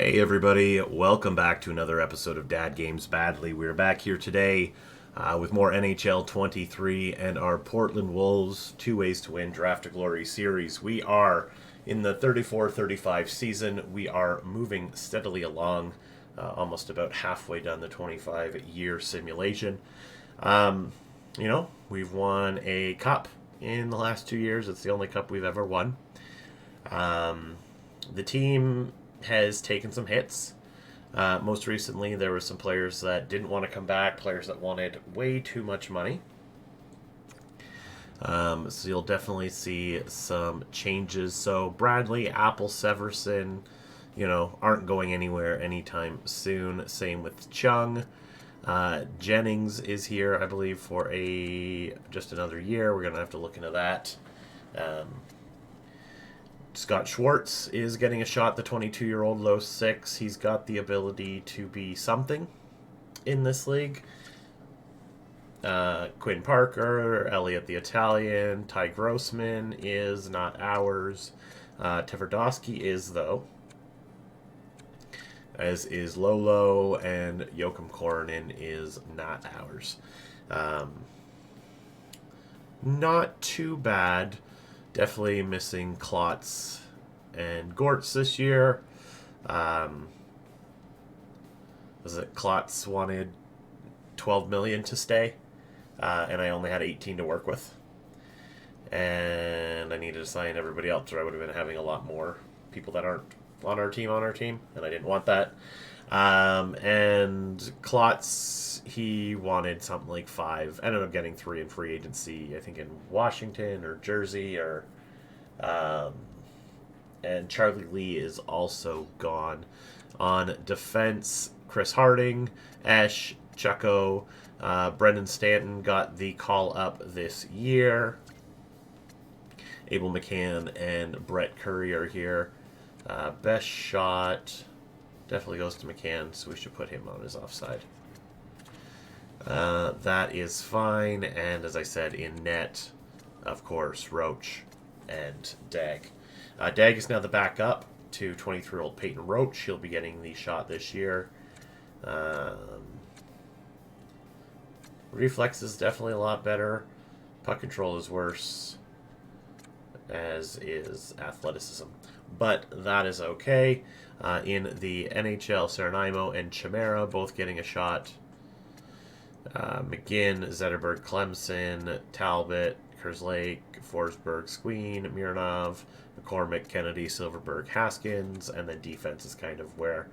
Hey everybody, welcome back to another episode of Dad Games Badly. We're back here today with more NHL 23 and our Portland Wolves 2 Ways to Win Draft to Glory series. We are in the 34-35 season. We are moving steadily along, almost about halfway down the 25-year simulation. We've won a cup in the last 2 years. It's the only cup we've ever won. The team has taken some hits. Most recently, there were some players that didn't want to come back, players that wanted way too much money. So you'll definitely see some changes. So Bradley, Apple, Severson, aren't going anywhere anytime soon. Same with Chung. Jennings is here, I believe, for just another year. We're going to have to look into that. Scott Schwartz is getting a shot, the 22-year-old low 6. He's got the ability to be something in this league. Quinn Parker, Elliot the Italian, Ty Grossman is not ours. Tverdovsky is, though. As is Lolo, and Joachim Koronen is not ours. Not too bad. Definitely missing Klotz and Gortz this year. Was it Klotz wanted 12 million to stay, and I only had 18 to work with, and I needed to sign everybody else, or I would have been having a lot more people that aren't on our team, and I didn't want that. And Klotz, he wanted something like 5. Ended up getting 3 in free agency, I think in Washington or Jersey, or and Charlie Lee is also gone. On defense, Chris Harding, Esch, Chucko, Brendan Stanton got the call up this year. Abel McCann and Brett Curry are here. Best shot definitely goes to McCann, so we should put him on his offside. That is fine, and as I said, in net, of course, Roach and Dag. Dag is now the backup to 23-year-old Peyton Roach. He'll be getting the shot this year. Reflex is definitely a lot better. Puck control is worse, as is athleticism. But that is okay. In the NHL, Sernaimo and Chimera both getting a shot. McGinn, Zetterberg, Clemson, Talbot, Kerslake, Forsberg, Squeen, Mironov, McCormick, Kennedy, Silverberg, Haskins, and then defense is kind of where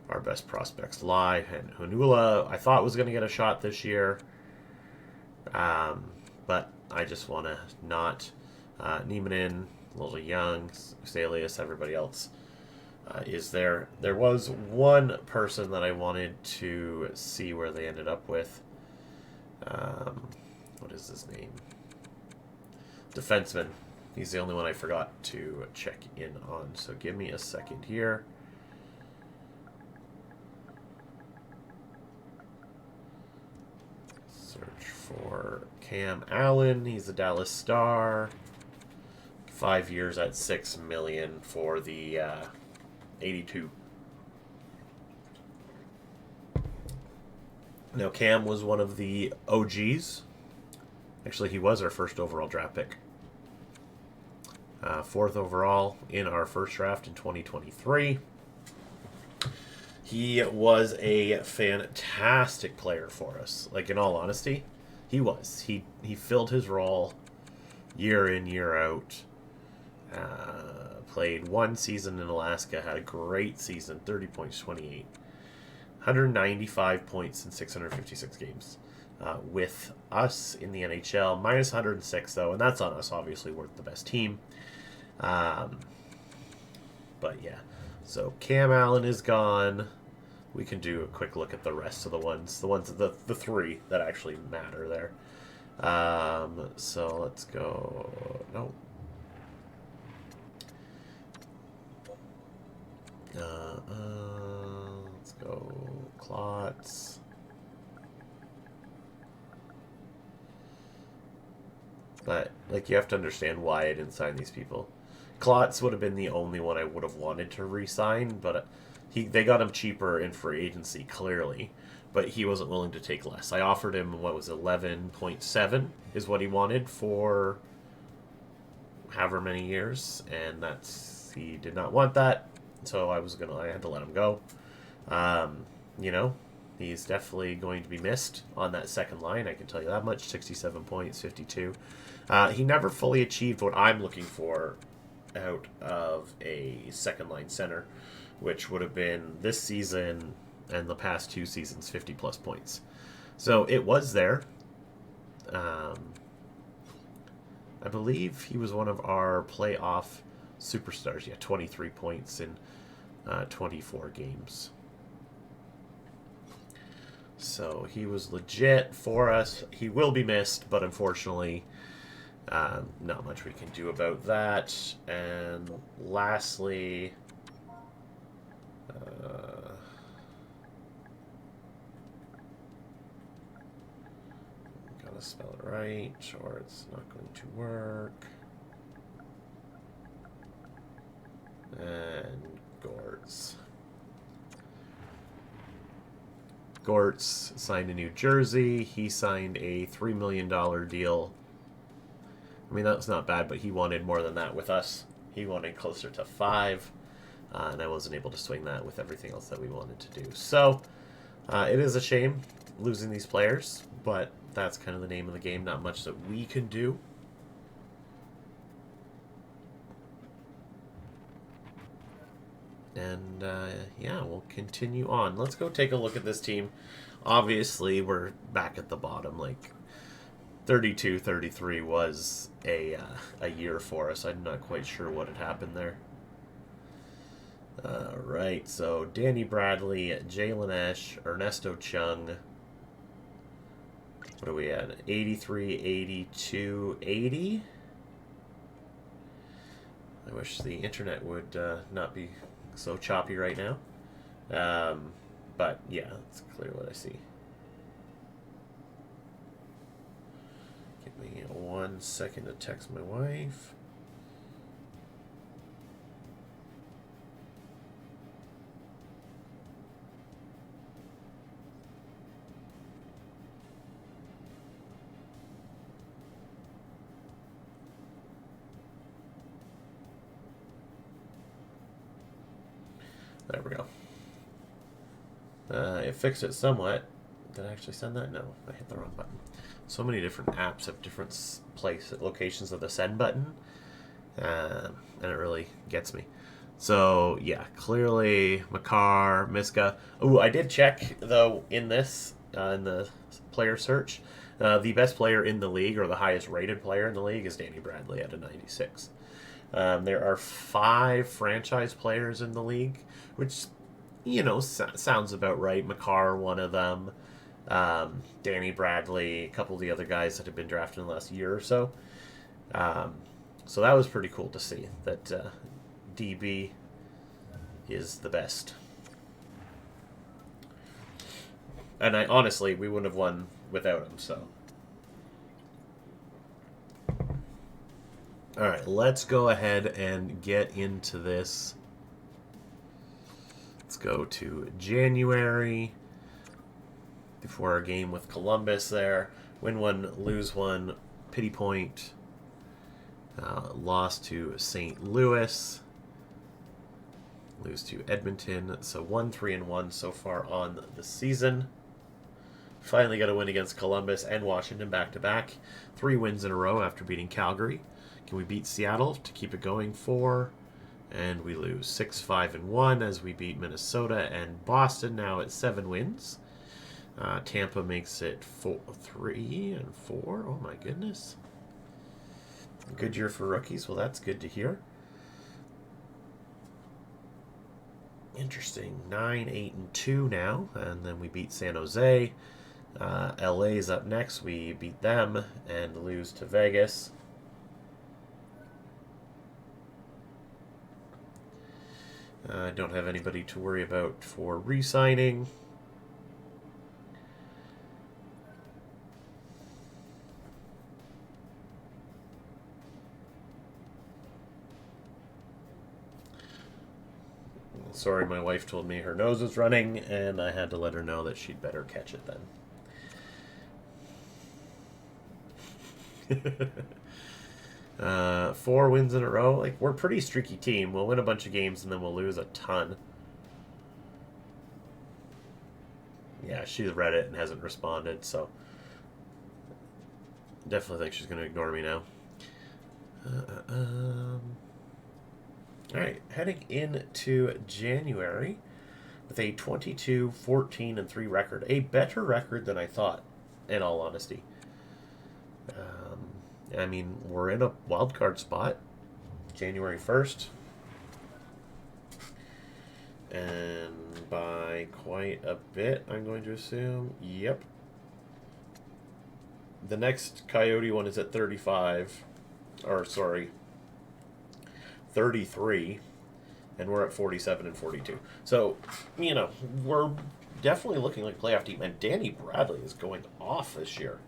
our best prospects lie. And Honula, I thought was going to get a shot this year, but I just want to not. Niemanen, a little young, Salius, everybody else is there. There was one person that I wanted to see where they ended up with. What is his name? Defenseman. He's the only one I forgot to check in on. So give me a second here. Search for Cam Allen. He's a Dallas Star. 5 years at $6 million for the 82. Now Cam was one of the OGs. Actually, he was our first overall draft pick. 4th overall in our first draft in 2023. He was a fantastic player for us. Like, in all honesty, he was. He filled his role year in, year out. Played 1 season in Alaska, had a great season, 30 points, 28. 195 points in 656 games. With us in the NHL, minus 106 though, and that's on us, obviously we're the best team. But yeah, so Cam Allen is gone. We can do a quick look at the rest of the ones, the 3 that actually matter there. So let's go. No. Let's go Klotz. But, like, you have to understand why I didn't sign these people. Klotz would have been the only one I would have wanted to re-sign, but They got him cheaper in free agency, clearly, but he wasn't willing to take less. I offered him what was 11.7 is what he wanted for however many years, and he did not want that, so I had to let him go. You know, he's definitely going to be missed on that second line. I can tell you that much. 67 points, 52. He never fully achieved what I'm looking for out of a second line center, which would have been this season and the past 2 seasons 50 plus points. So it was there. I believe he was one of our playoff superstars. Yeah, 23 points in 24 games. So he was legit for us. He will be missed, but unfortunately, not much we can do about that. And lastly, gotta spell it right, or it's not going to work. And Gortz signed in New Jersey. He signed a $3 million deal. I mean, that's not bad, but he wanted more than that with us. He wanted closer to 5, and I wasn't able to swing that with everything else that we wanted to do. So, it is a shame losing these players, but that's kind of the name of the game. Not much that we can do. And, yeah, we'll continue on. Let's go take a look at this team. Obviously, we're back at the bottom. Like, 32-33 was a year for us. I'm not quite sure what had happened there. Right, so Danny Bradley, Jalen Esch, Ernesto Chung. What are we at? 83, 82, 80? I wish the internet would not be so choppy right now. But yeah, it's clear what I see. Give me 1 second to text my wife. There we go. It fixed it somewhat. Did I actually send that? No, I hit the wrong button. So many different apps have different locations of the send button, and it really gets me. So yeah, clearly Makar, Miska. Oh, I did check though in this in the player search. The best player in the league, or the highest rated player in the league, is Danny Bradley at a 96. There are 5 franchise players in the league, which, you know, sounds about right. Makar, one of them. Danny Bradley, a couple of the other guys that have been drafted in the last year or so. So that was pretty cool to see that DB is the best. And honestly, we wouldn't have won without him, so. All right, let's go ahead and get into this. Let's go to January. Before our game with Columbus there. Win 1, lose 1. Pity point. Lost to St. Louis. Lose to Edmonton. So 1-3-1 so far on the season. Finally got a win against Columbus and Washington back-to-back. 3 wins in a row after beating Calgary. Can we beat Seattle to keep it going? 4. And we lose 6-5-1 as we beat Minnesota and Boston, now at 7 wins. Tampa makes it 3-4. Oh my goodness. Good year for rookies. Well, that's good to hear. Interesting. 9-8-2 now, and then we beat San Jose. LA's up next. We beat them and lose to Vegas. I don't have anybody to worry about for re-signing. sorry, my wife told me her nose was running, and I had to let her know that she'd better catch it then. 4 wins in a row. Like, we're a pretty streaky team. We'll win a bunch of games, and then we'll lose a ton. Yeah, she's read it and hasn't responded, so definitely think she's going to ignore me now. Alright, heading into January with a 22-14-3 record. A better record than I thought, in all honesty. I mean, we're in a wild card spot, January 1st. And by quite a bit, I'm going to assume. Yep. The next Coyote one is at 35. Or, sorry, 33. And we're at 47 and 42. So, you know, we're definitely looking like a playoff team. And Danny Bradley is going off this year.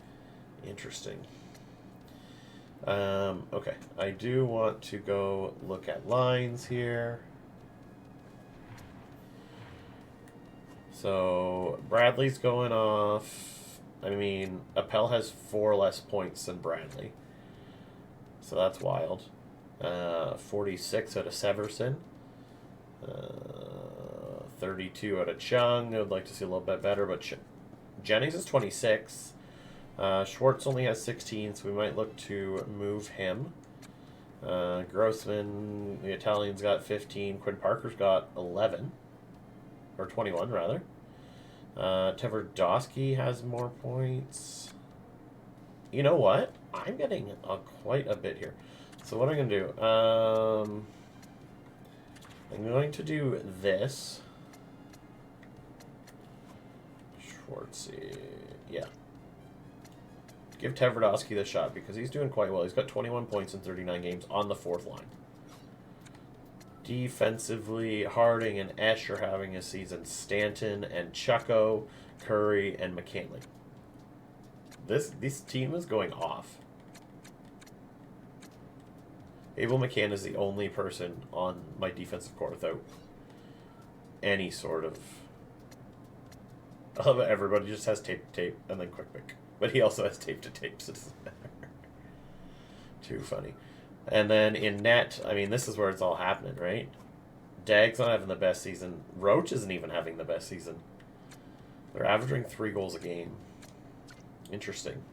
Interesting. Okay, I do want to go look at lines here. So, Bradley's going off. I mean, Appel has 4 less points than Bradley. So that's wild. 46 out of Severson. 32 out of Chung. I would like to see a little bit better, but Jennings is 26. Schwartz only has 16, so we might look to move him. Grossman, the Italian's got 15. Quinn Parker's got 11. Or 21, rather. Tverdovsky has more points. You know what? I'm getting quite a bit here. So what I'm going to do... I'm going to do this. Schwartzy. Yeah. Give Tverdovsky the shot because he's doing quite well. He's got 21 points in 39 games on the 4th line. Defensively, Harding and Esch are having a season. Stanton and Chucko, Curry, and McKinley. This team is going off. Abel McCann is the only person on my defensive core without any sort of... Everybody just has tape to tape and then quick pick. But he also has tape to tape, so it doesn't matter. Too funny. And then in net, I mean, this is where it's all happening, right? Dag's not having the best season. Roach isn't even having the best season. They're averaging 3 goals a game. Interesting.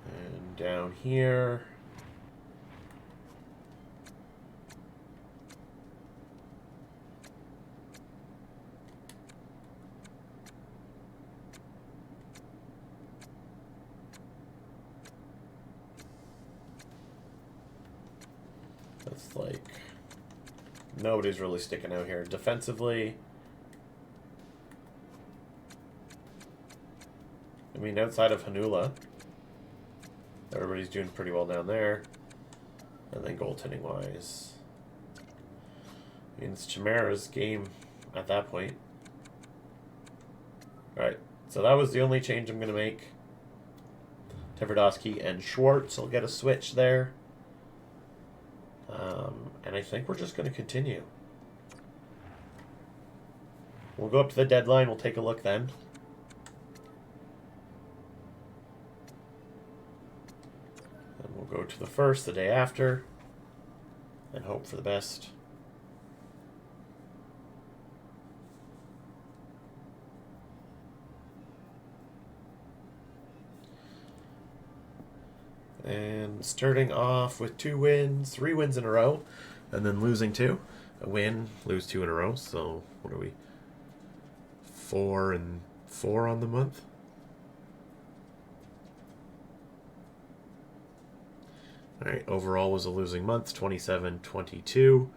And down here... That's like... Nobody's really sticking out here. Defensively... I mean, outside of Hanula, everybody's doing pretty well down there. And then goaltending-wise... I mean, it's Chimera's game at that point. Alright, so that was the only change I'm going to make. Tverdovsky and Schwartz will get a switch there. And I think we're just going to continue. We'll go up to the deadline. We'll take a look then. And we'll go to the 1st, the day after. And hope for the best. And starting off with 2 wins, 3 wins in a row, and then losing 2. A win, lose 2 in a row. So what are we? 4 and 4 on the month. All right, overall was a losing month, 27-22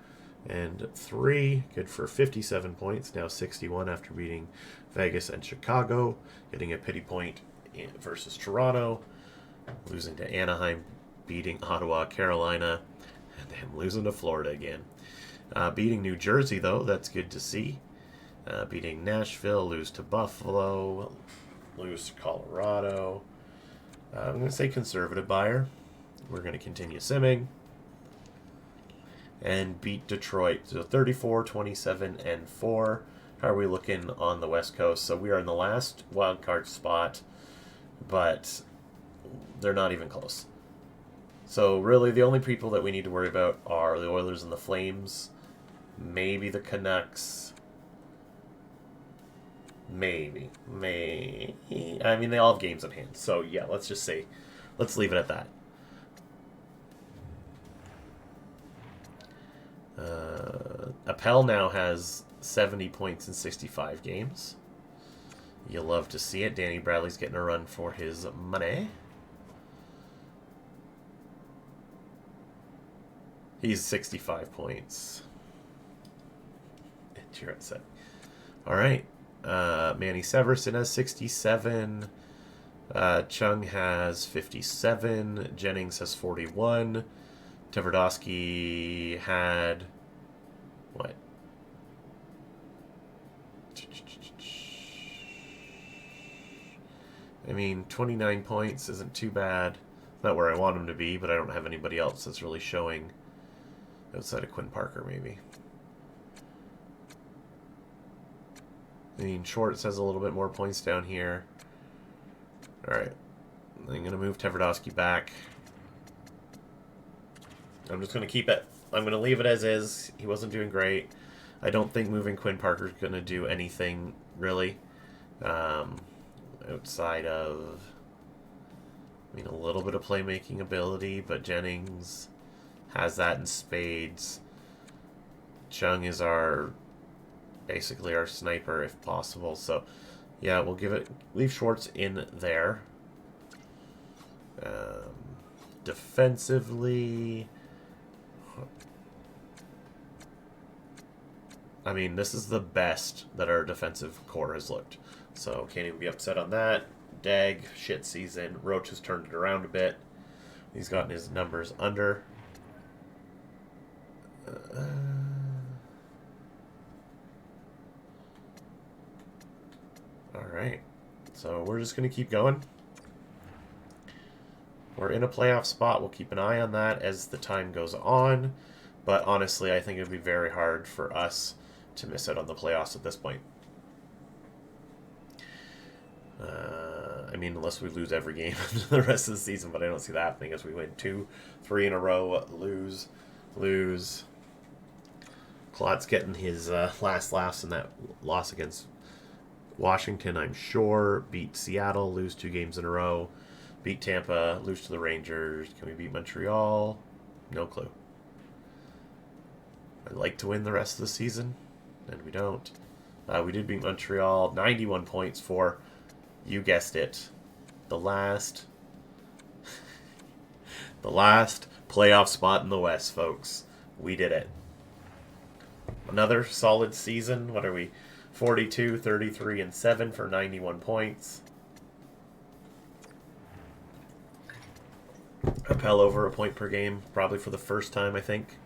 and 3. Good for 57 points, now 61 after beating Vegas and Chicago, getting a pity point versus Toronto. Losing to Anaheim, beating Ottawa, Carolina, and then losing to Florida again. Beating New Jersey, though, that's good to see. Beating Nashville, lose to Buffalo, lose to Colorado. I'm going to say conservative buyer. We're going to continue simming and beat Detroit. So 34, 27, and 4. How are we looking on the West Coast? So we are in the last wild card spot, but they're not even close. So really the only people that we need to worry about are the Oilers and the Flames, maybe the Canucks, maybe. I mean, they all have games at hand. So yeah, let's just say, let's leave it at that. Appel now has 70 points in 65 games. You love to see it. Danny Bradley's getting a run for his money. He's 65 points. You're upset. All right. Manny Severson has 67. Chung has 57. Jennings has 41. Tverdovsky had... what? I mean, 29 points isn't too bad. Not where I want him to be, but I don't have anybody else that's really showing outside of Quinn Parker, maybe. I mean, Schwartz has a little bit more points down here. Alright. I'm going to move Tverdovsky back. I'm just going to keep it. I'm going to leave it as is. He wasn't doing great. I don't think moving Quinn Parker is going to do anything, really. Outside of, I mean, a little bit of playmaking ability, but Jennings has that in spades. Chung is basically our sniper if possible. So, yeah, we'll leave Schwartz in there. Defensively, I mean, this is the best that our defensive core has looked. So, can't even be upset on that. Dag, shit season. Roach has turned it around a bit. He's gotten his numbers under. Alright. So, we're just going to keep going. We're in a playoff spot. We'll keep an eye on that as the time goes on. But honestly, I think it would be very hard for us to miss out on the playoffs at this point. I mean, unless we lose every game the rest of the season, but I don't see that happening as we win 2, 3 in a row, lose. Klott's getting his last laughs in that loss against Washington, I'm sure. Beat Seattle, lose 2 games in a row. Beat Tampa, lose to the Rangers. Can we beat Montreal? No clue. I'd like to win the rest of the season, and we don't. We did beat Montreal, 91 points for, you guessed it, the last playoff spot in the West, folks. We did it. Another solid season. What are we? 42, 33, and 7 for 91 points. Appel over a point per game, probably for the first time, I think.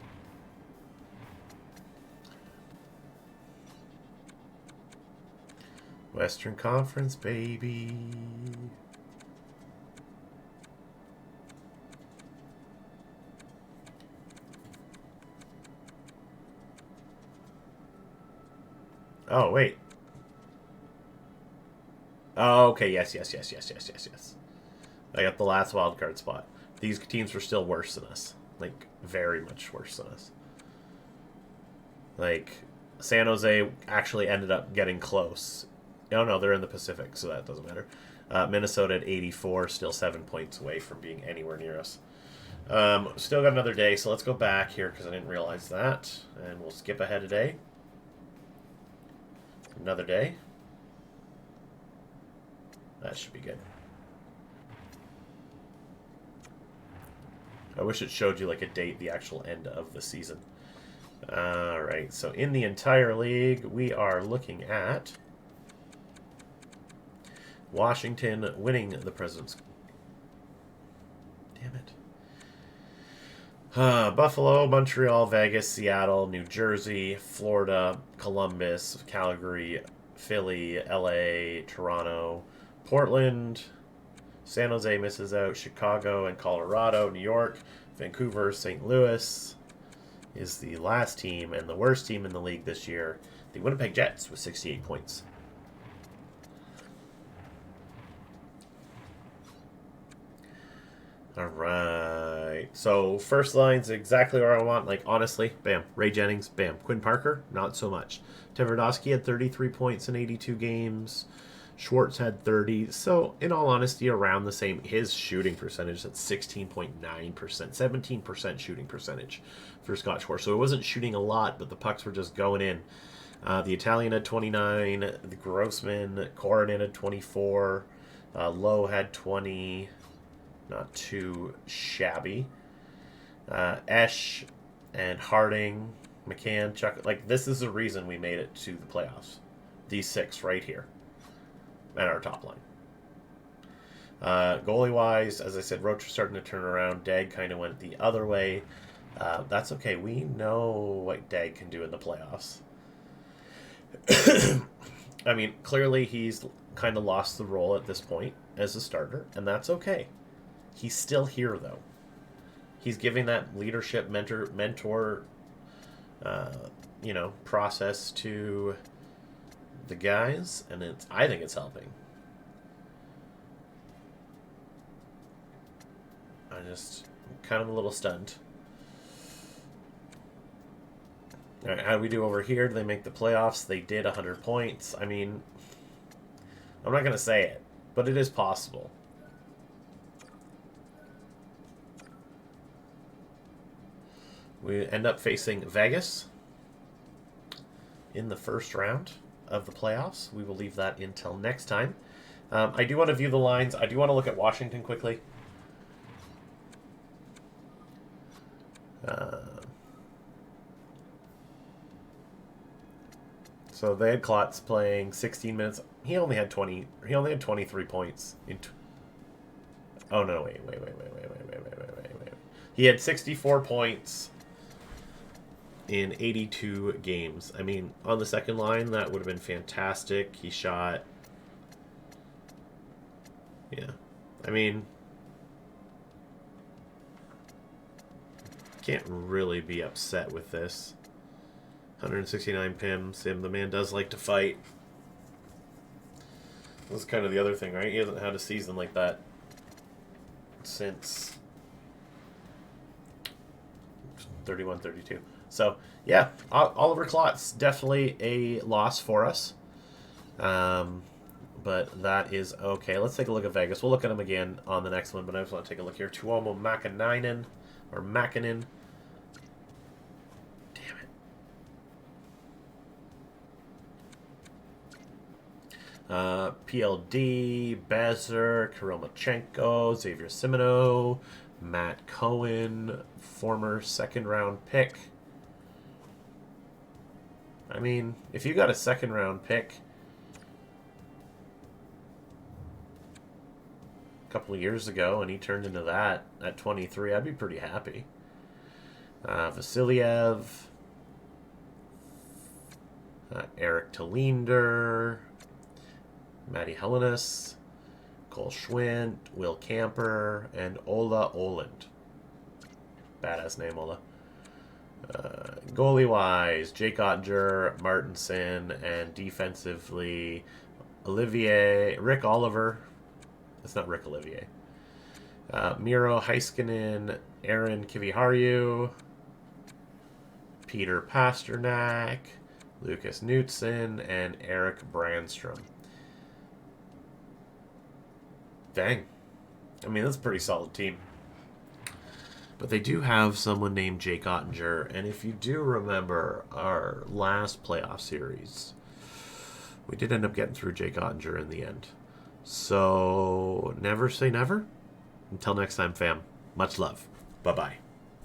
Western Conference, baby. Oh, wait. Oh, okay, yes. I got the last wild card spot. These teams were still worse than us. Like, very much worse than us. Like, San Jose actually ended up getting close. No, they're in the Pacific, so that doesn't matter. Minnesota at 84, still 7 points away from being anywhere near us. Still got another day, so let's go back here because I didn't realize that. And we'll skip ahead a day. Another day. That should be good. I wish it showed you like a date, the actual end of the season. Alright, so in the entire league, we are looking at Washington winning the President's... Damn it. Buffalo, Montreal, Vegas, Seattle, New Jersey, Florida, Columbus, Calgary, Philly, LA, Toronto, Portland, San Jose misses out. Chicago and Colorado. New York, Vancouver, St. Louis is the last team and the worst team in the league this year. The Winnipeg Jets with 68 points. All right. So first line's exactly where I want. Like, honestly, bam. Ray Jennings, bam. Quinn Parker, not so much. Tverdovsky had 33 points in 82 games. Schwartz had 30. So, in all honesty, around the same. His shooting percentage is at 16.9%. 17% shooting percentage for Scott Schwartz. So, it wasn't shooting a lot, but the pucks were just going in. The Italian had 29. The Grossman, Koronin had 24. Lowe had 20. Not too shabby. Esch and Harding, McCann, Chuck. Like, this is the reason we made it to the playoffs. These six right here. And our top line. Goalie-wise, as I said, Roach was starting to turn around. Dag kind of went the other way. That's okay. We know what Dag can do in the playoffs. I mean, clearly he's kind of lost the role at this point as a starter, and that's okay. He's still here, though. He's giving that leadership mentor process to the guys, and I think it's helping. I'm kind of a little stunned. All right, how do we do over here? Do they make the playoffs? They did 100 points. I mean, I'm not going to say it, but it is possible. We end up facing Vegas in the first round of the playoffs. We will leave that until next time. I do want to view the lines. I do want to look at Washington quickly. So they had Klotz playing 16 minutes. He only had 23 points. Oh no! Wait. He had 64 points in 82 games. I mean, on the second line, that would have been fantastic. He shot... Yeah. I mean... Can't really be upset with this. 169 PIM. The man does like to fight. That's kind of the other thing, right? He hasn't had a season like that since 31-32. So, yeah, Oliver Klotz, definitely a loss for us. But that is okay. Let's take a look at Vegas. We'll look at him again on the next one, but I just want to take a look here. Tuomo Makinen, or Makinen. Damn it. PLD, Bezer, Kiromachenko, Xavier Simoneau, Matt Cohen, former second-round pick. I mean, if you got a second-round pick a couple of years ago and he turned into that at 23, I'd be pretty happy. Vasiliev, Eric Talinder, Matty Helenis, Cole Schwint, Will Camper, and Ola Oland. Badass name, Ola. Goalie-wise, Jake Ottinger, Martinson, and defensively, Rick Oliver. It's not Rick Olivier. Miro Heiskanen, Aaron Kiviharju, Peter Pasternak, Lucas Knutson, and Eric Brandstrom. Dang. I mean, that's a pretty solid team. But they do have someone named Jake Ottinger, and if you do remember our last playoff series, we did end up getting through Jake Ottinger in the end. So, never say never. Until next time, fam. Much love. Bye-bye.